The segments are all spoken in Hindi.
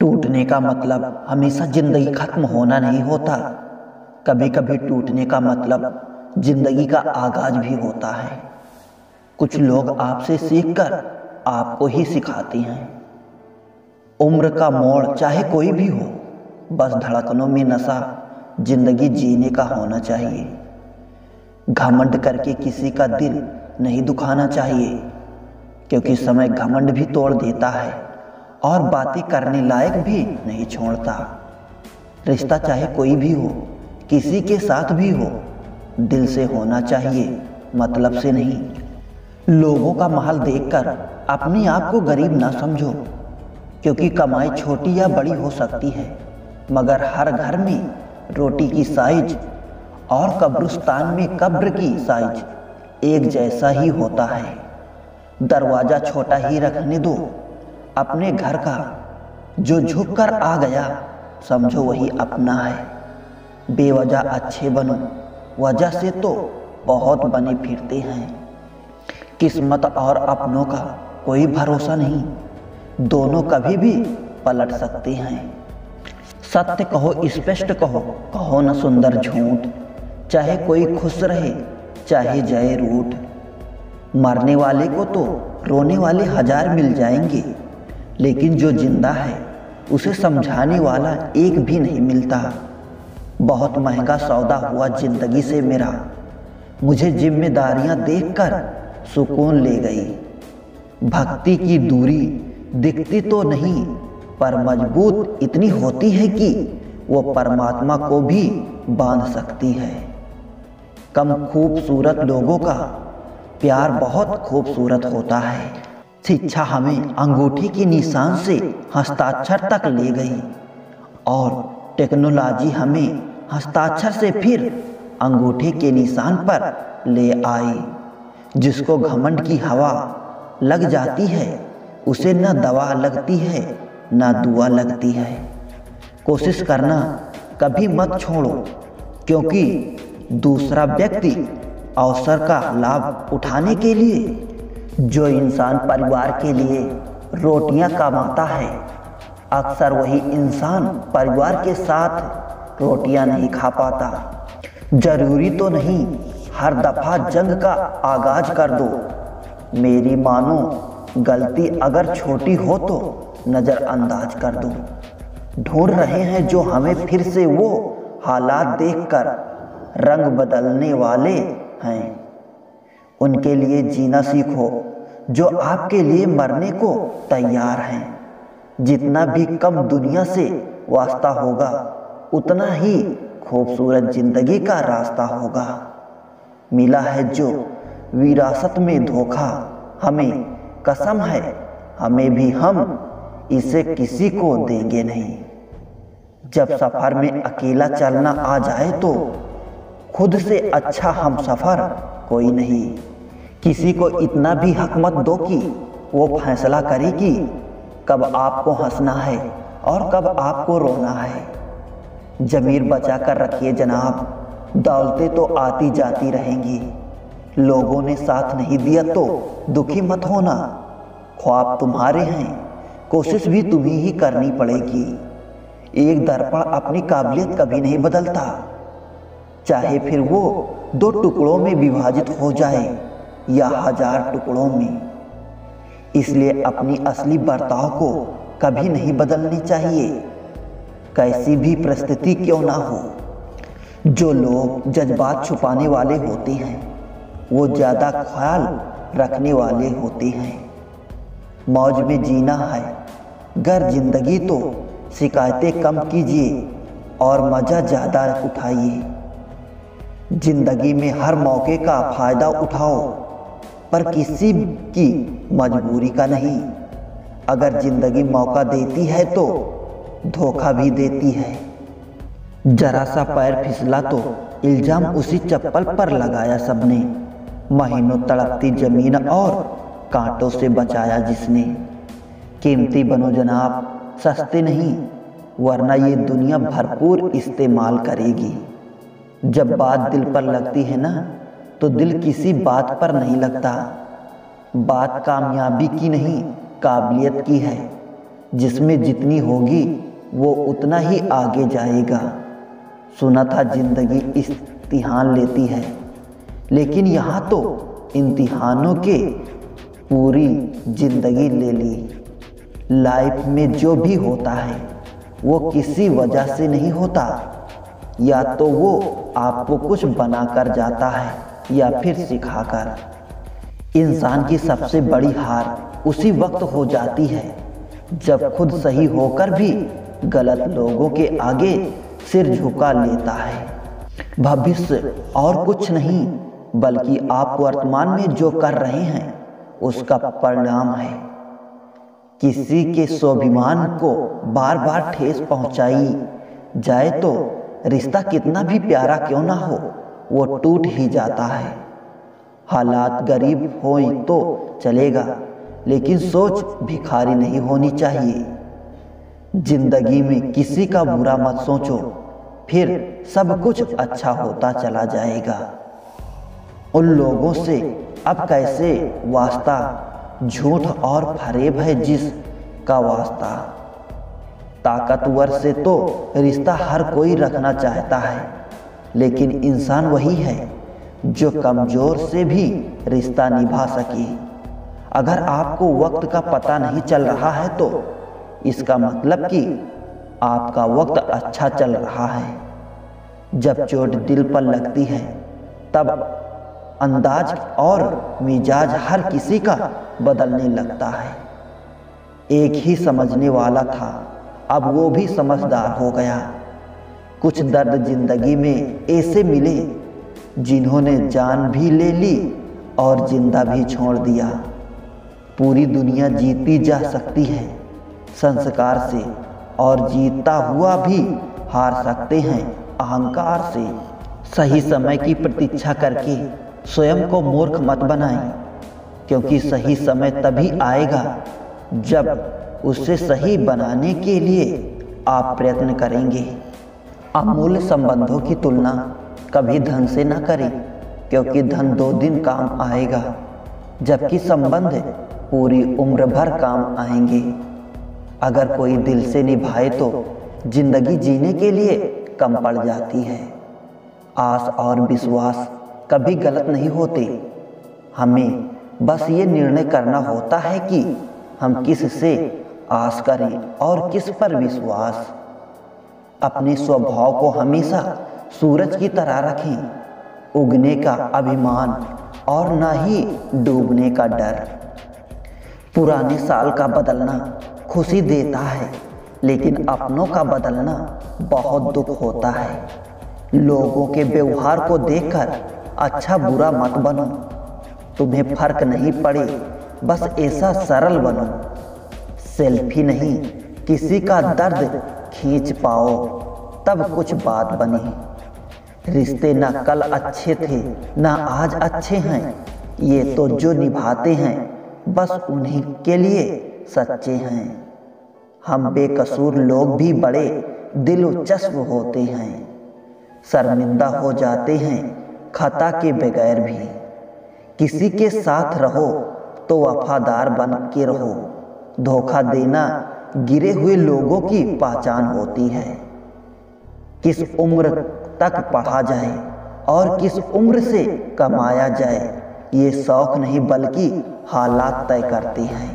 टूटने का मतलब हमेशा जिंदगी खत्म होना नहीं होता। कभी कभी टूटने का मतलब जिंदगी का आगाज भी होता है। कुछ लोग आपसे सीखकर आपको ही सिखाते हैं। उम्र का मोड़ चाहे कोई भी हो, बस धड़कनों में नशा जिंदगी जीने का होना चाहिए। घमंड करके किसी का दिल नहीं दुखाना चाहिए, क्योंकि समय घमंड भी तोड़ देता है और बातें करने लायक भी नहीं छोड़ता। रिश्ता चाहे कोई भी हो, किसी के साथ भी हो, दिल से होना चाहिए, मतलब से नहीं। लोगों का महल देखकर अपने आप को गरीब ना समझो, क्योंकि कमाई छोटी या बड़ी हो सकती है, मगर हर घर में रोटी की साइज और कब्रिस्तान में कब्र की साइज एक जैसा ही होता है। दरवाजा छोटा ही रखने दो अपने घर का, जो झुक कर आ गया समझो वही अपना है। बेवजह अच्छे बनो, वजह से तो बहुत बने फिरते हैं। किस्मत और अपनों का कोई भरोसा नहीं, दोनों कभी भी पलट सकते हैं। सत्य कहो, स्पष्ट कहो, कहो न सुंदर झूठ, चाहे कोई खुश रहे चाहे जाए रूठ। मरने वाले को तो रोने वाले हजार मिल जाएंगे, लेकिन जो जिंदा है उसे समझाने वाला एक भी नहीं मिलता। बहुत महंगा सौदा हुआ जिंदगी से मेरा, मुझे जिम्मेदारियां देखकर सुकून ले गई। भक्ति की दूरी दिखती तो नहीं, पर मजबूत इतनी होती है कि वो परमात्मा को भी बांध सकती है। कम खूबसूरत लोगों का प्यार बहुत खूबसूरत होता है। शिक्षा हमें अंगूठी के निशान से हस्ताक्षर तक ले गई, और टेक्नोलॉजी हमें हस्ताक्षर से फिर अंगूठे के निशान पर ले आई। जिसको घमंड की हवा लग जाती है, उसे न दवा लगती है न दुआ लगती है। कोशिश करना कभी मत छोड़ो, क्योंकि दूसरा व्यक्ति अवसर का लाभ उठाने के लिए, जो इंसान परिवार के लिए रोटियां कमाता है, अक्सर वही इंसान परिवार के साथ रोटियां नहीं खा पाता। जरूरी तो नहीं हर दफा जंग का आगाज कर दो। मेरी मानो गलती अगर छोटी हो तो नज़रअंदाज कर दो। ढूंढ रहे हैं जो हमें फिर से वो हालात देखकर रंग बदलने वाले हैं। उनके लिए जीना सीखो जो आपके लिए मरने को तैयार हैं। जितना भी कम दुनिया से वास्ता होगा, उतना ही खूबसूरत जिंदगी का रास्ता होगा। मिला है जो विरासत में धोखा, हमें कसम है हमें भी हम इसे किसी को देंगे नहीं। जब सफ़र में अकेला चलना आ जाए तो खुद से अच्छा हम सफ़र कोई नहीं। किसी को इतना भी हक मत दो कि वो फैसला करे कि कब आपको हंसना है और कब आपको रोना है। ज़मीर बचा कर रखिए जनाब, दौलतें तो आती जाती रहेंगी। लोगों ने साथ नहीं दिया तो दुखी मत होना। ख्वाब तुम्हारे हैं, कोशिश भी तुम्हें ही करनी पड़ेगी। एक दर्पण अपनी काबिलियत कभी नहीं बदलता, चाहे फिर वो 2 टुकड़ों में विभाजित हो जाए या 1000 टुकड़ों में। इसलिए अपनी असली बर्ताव को कभी नहीं बदलनी चाहिए, कैसी भी परिस्थिति क्यों ना हो। जो लोग जज्बात छुपाने वाले होते हैं, वो ज़्यादा ख्याल रखने वाले होते हैं। मौज में जीना है गर जिंदगी तो शिकायतें कम कीजिए और मज़ा ज़्यादा उठाइए। जिंदगी में हर मौके का फ़ायदा उठाओ, पर किसी की मजबूरी का नहीं। अगर जिंदगी मौका देती है तो धोखा भी देती है। जरा सा पैर फिसला तो इल्जाम उसी चप्पल पर लगाया सबने। महीनों तड़पती जमीन और कांटों से बचाया जिसने। कीमती बनो जनाब, सस्ते नहीं, वरना ये दुनिया भरपूर इस्तेमाल करेगी। जब बात दिल पर लगती है ना, तो दिल किसी बात पर नहीं लगता। बात कामयाबी की नहीं, काबिलियत की है। जिसमें जितनी होगी वो उतना ही आगे जाएगा। सुना था जिंदगी इम्तिहान लेती है, लेकिन यहाँ तो इम्तिहानों के पूरी जिंदगी ले ली। लाइफ में जो भी होता है वो किसी वजह से नहीं होता, या तो वो आपको कुछ बनाकर जाता है या फिर सिखाकर। इंसान की सबसे बड़ी हार उसी वक्त हो जाती है जब खुद सही होकर भी गलत लोगों के आगे सिर झुका लेता है। भविष्य और कुछ नहीं बल्कि आप वर्तमान में जो कर रहे हैं उसका परिणाम है। किसी के स्वाभिमान को बार बार ठेस पहुंचाई जाए तो रिश्ता कितना भी प्यारा क्यों ना हो वो टूट ही जाता है। हालात गरीब हो तो चलेगा, लेकिन सोच भिखारी नहीं होनी चाहिए। जिंदगी में किसी का बुरा मत सोचो, फिर सब कुछ अच्छा होता चला जाएगा। उन लोगों से अब कैसे वास्ता, झूठ और फरेब है जिसका वास्ता। ताकतवर से तो रिश्ता हर कोई रखना चाहता है, लेकिन इंसान वही है जो कमजोर से भी रिश्ता निभा सके। अगर आपको वक्त का पता नहीं चल रहा है तो इसका मतलब कि आपका वक्त अच्छा चल रहा है। जब चोट दिल पर लगती है तब अंदाज और मिजाज हर किसी का बदलने लगता है। एक ही समझने वाला था, अब वो भी समझदार हो गया। कुछ दर्द जिंदगी में ऐसे मिले जिन्होंने जान भी ले ली और जिंदा भी छोड़ दिया। पूरी दुनिया जीती जा सकती है संस्कार से, और जीतता हुआ भी हार सकते हैं अहंकार से। सही समय की प्रतीक्षा करके स्वयं को मूर्ख मत बनाएं, क्योंकि सही समय तभी आएगा जब उसे सही बनाने के लिए आप प्रयत्न करेंगे। अमूल्य संबंधों की तुलना कभी धन से न करें, क्योंकि धन 2 दिन काम आएगा, जबकि संबंध पूरी उम्र भर काम आएंगे। अगर कोई दिल से निभाए तो जिंदगी जीने के लिए कम पड़ जाती है। आस और विश्वास कभी गलत नहीं होते। हमें बस ये निर्णय करना होता है कि हम किस से आस करें और किस पर विश्वास। अपने स्वभाव को हमेशा सूरज की तरह रखें, उगने का अभिमान और न ही डूबने का डर। पुराने साल का बदलना खुशी देता है, लेकिन अपनों का बदलना बहुत दुख होता है। लोगों के व्यवहार को देखकर अच्छा बुरा मत बनो। तुम्हें फर्क नहीं पड़े, बस ऐसा सरल बनो। सेल्फी नहीं, किसी का दर्द खींच पाओ तब कुछ बात बने। रिश्ते ना कल अच्छे थे ना आज अच्छे हैं, ये तो जो निभाते हैं बस उन्हीं के लिए सच्चे हैं। हम बेकसूर लोग भी बड़े दिलचस्प होते हैं, शर्मिंदा हो जाते हैं खता के बगैर भी। किसी के साथ रहो तो वफादार बन के रहो। धोखा देना गिरे हुए लोगों की पहचान होती है। किस उम्र तक पढ़ा जाए और किस उम्र से कमाया जाए, ये शौक नहीं बल्कि हालात तय करते हैं।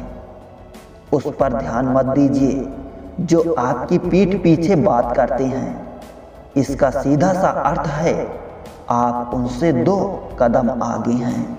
उस पर ध्यान मत दीजिए जो आपकी पीठ पीछे बात करते हैं। इसका सीधा सा अर्थ है आप उनसे 2 कदम आगे हैं।